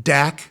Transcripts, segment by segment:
Dak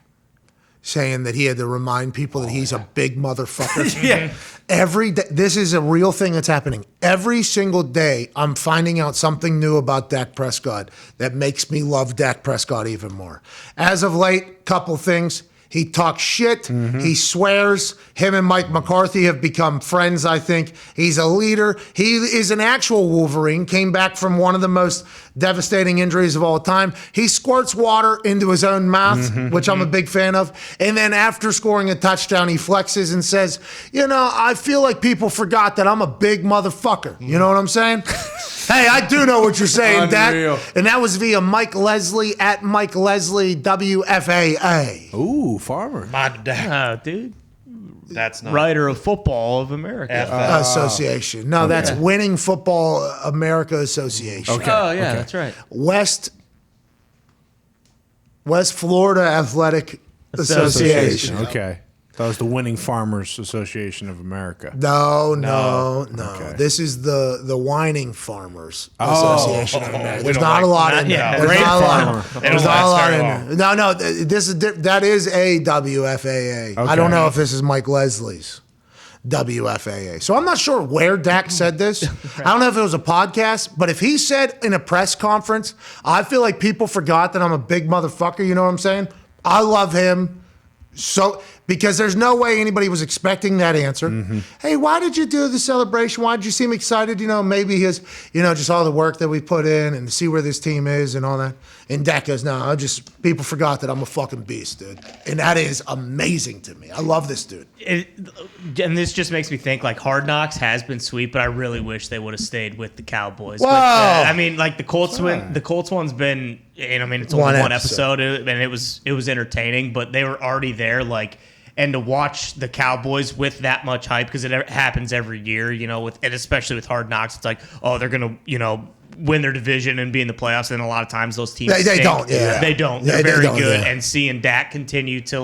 saying that he had to remind people that he's a big motherfucker. Yeah. Every day, this is a real thing that's happening. Every single day, I'm finding out something new about Dak Prescott that makes me love Dak Prescott even more. As of late, couple things. He talks shit. He swears. Him and Mike McCarthy have become friends, I think. He's a leader. He is an actual Wolverine, came back from one of the most devastating injuries of all time. He squirts water into his own mouth, which I'm a big fan of. And then after scoring a touchdown, he flexes and says, I feel like people forgot that I'm a big motherfucker. You know what I'm saying? Hey, I do know what you're saying, Dak. And that was via Mike Leslie at Mike Leslie WFAA. Ooh, farmer. My Dak. Dude. That's not Writer of Football of America. Association. No, that's Winning Football America Association. Okay. Oh, yeah, that's right. West Florida Athletic Association. Okay. That was the Winning Farmers Association of America. No. Okay. This is the Whining Farmers Association of America. There's don't not like a lot in that. there. There's Great not a farmer. lot. There's not a lot in there. No. That is a WFAA. I don't know if this is Mike Leslie's WFAA. So I'm not sure where Dak said this. I don't know if it was a podcast, but if he said in a press conference, I feel like people forgot that I'm a big motherfucker. You know what I'm saying? I love him. So, because there's no way anybody was expecting that answer. Hey, why did you do the celebration? Why did you seem excited? Maybe his, just all the work that we put in and to see where this team is and all that. And Dak goes, no, people forgot that I'm a fucking beast, dude. And that is amazing to me. I love this dude. And this just makes me think like Hard Knocks has been sweet, but I really wish they would have stayed with the Cowboys. Whoa. But, the Colts the Colts one's been, it's only one episode and it was entertaining, but they were already there, and to watch the Cowboys with that much hype, because it happens every year, and especially with Hard Knocks, it's like, oh, they're gonna, win their division and be in the playoffs, and a lot of times those teams they don't. Yeah. They don't. They're very good, and seeing Dak continue to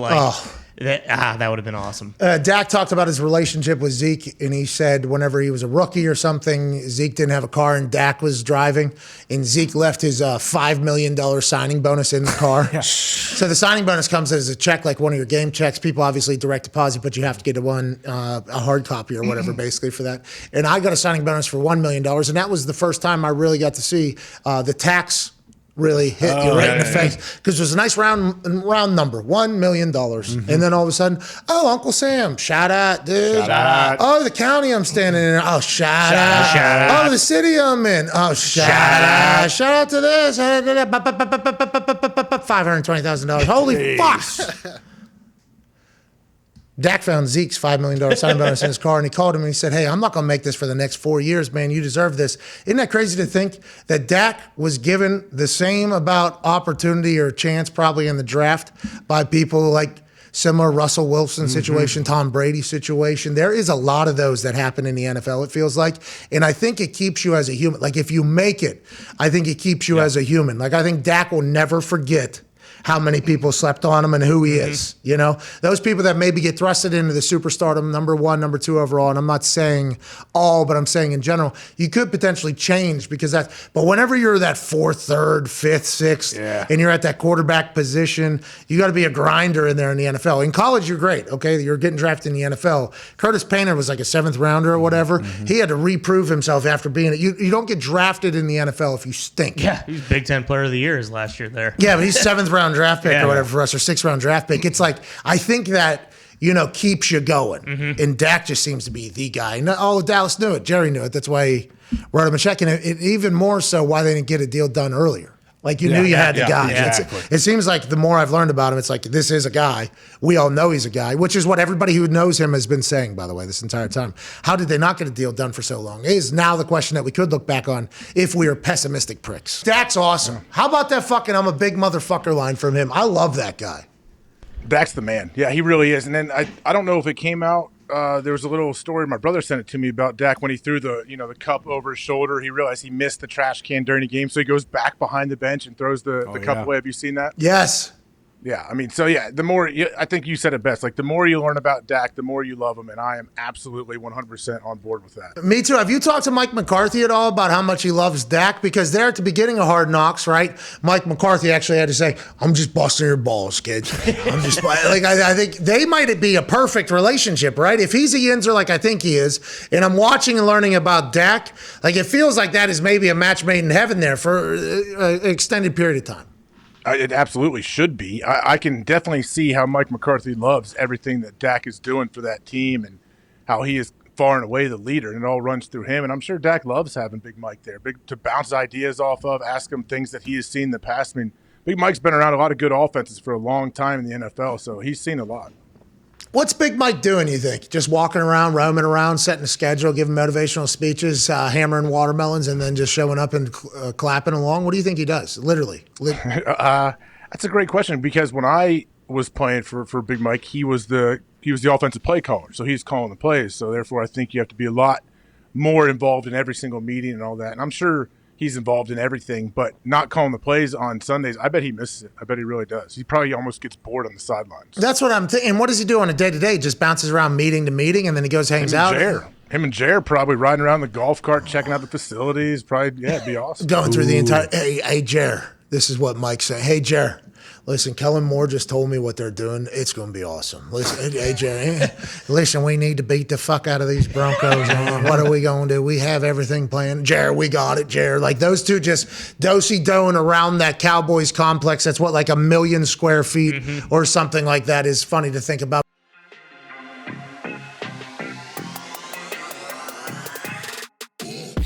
that would have been awesome. Dak talked about his relationship with Zeke, and he said whenever he was a rookie or something, Zeke didn't have a car and Dak was driving, and Zeke left his $5 million signing bonus in the car. So the signing bonus comes as a check, like one of your game checks. People obviously direct deposit, but you have to get a hard copy or whatever basically for that. And I got a signing bonus for $1 million, and that was the first time I really got to see the tax really hit you right in the face, because it was a nice round number, $1 million. And then all of a sudden, oh, Uncle Sam, shout out, dude. Shout out. Oh, the county I'm standing in. Oh, shout out. Oh, the city I'm in. Oh, shout out. Shout out to this. $520,000. Holy fuck. Dak found Zeke's $5 million signing bonus in his car, and he called him and he said, hey, I'm not going to make this for the next 4 years, man. You deserve this. Isn't that crazy to think that Dak was given the same about opportunity or chance probably in the draft by people like similar Russell Wilson situation, Tom Brady situation? There is a lot of those that happen in the NFL, it feels like. And I think it keeps you as a human. Like if you make it, I think it keeps you as a human. Like I think Dak will never forget how many people slept on him and who he is. Those people that maybe get thrusted into the superstardom, number 1, number 2 overall, and I'm not saying all, but I'm saying in general, you could potentially change but whenever you're that 4th, 3rd, 5th, 6th, and you're at that quarterback position, you got to be a grinder in there in the NFL. In college, you're great, okay? You're getting drafted in the NFL. Curtis Painter was like a 7th rounder or whatever. He had to reprove himself after being you don't get drafted in the NFL if you stink. Yeah, he's Big Ten Player of the Year his last year there. Yeah, but he's 7th round draft pick or whatever for us, or 6th round draft pick. It's like, I think that, keeps you going. And Dak just seems to be the guy. And all of Dallas knew it. Jerry knew it. That's why he wrote him a check. And it even more so why they didn't get a deal done earlier. Like you knew you had the guy. Exactly. It seems like the more I've learned about him, it's like this is a guy. We all know he's a guy, which is what everybody who knows him has been saying, by the way, this entire time. How did they not get a deal done for so long? Is now the question that we could look back on if we are pessimistic pricks. Dak's awesome. How about that fucking I'm a big motherfucker line from him? I love that guy. Dak's the man. Yeah, he really is. And then I don't know if it came out. There was a little story. My brother sent it to me about Dak when he threw the cup over his shoulder. He realized he missed the trash can during the game, so he goes back behind the bench and throws the cup away. Have you seen that? Yes. Yeah, I mean, so yeah, I think you said it best. Like, the more you learn about Dak, the more you love him, and I am absolutely 100% on board with that. Me too. Have you talked to Mike McCarthy at all about how much he loves Dak? Because there at the beginning of Hard Knocks, right, Mike McCarthy actually had to say, "I'm just busting your balls, kids." I'm just like, I think they might be a perfect relationship, right? If he's a Yinzer like I think he is, and I'm watching and learning about Dak, like it feels like that is maybe a match made in heaven there for an extended period of time. It absolutely should be. I can definitely see how Mike McCarthy loves everything that Dak is doing for that team and how he is far and away the leader, and it all runs through him. And I'm sure Dak loves having Big Mike there, to bounce ideas off of, ask him things that he has seen in the past. I mean, Big Mike's been around a lot of good offenses for a long time in the NFL, so he's seen a lot. What's Big Mike doing, you think? Just walking around, roaming around, setting a schedule, giving motivational speeches, hammering watermelons, and then just showing up and clapping along? What do you think he does, literally? That's a great question, because when I was playing for Big Mike, he was the offensive play caller, so he's calling the plays. So therefore, I think you have to be a lot more involved in every single meeting and all that. And I'm sure he's involved in everything, but not calling the plays on Sundays, I bet he misses it. I bet he really does. He probably almost gets bored on the sidelines. That's what I'm thinking. And what does he do on a day-to-day? Just bounces around meeting to meeting, and then he goes hangs out? Him and Jer probably riding around the golf cart, checking out the facilities. Probably, yeah, it'd be awesome. Going through the entire – hey, Jer, this is what Mike's saying. Hey, Jer. Listen, Kellen Moore just told me what they're doing. It's going to be awesome. Listen, hey, Jerry, listen, we need to beat the fuck out of these Broncos. What are we going to do? We have everything planned. Jerry, we got it, Jerry. Like those two just do-si-doing around that Cowboys complex. That's what, like 1 million square feet or something like that is funny to think about.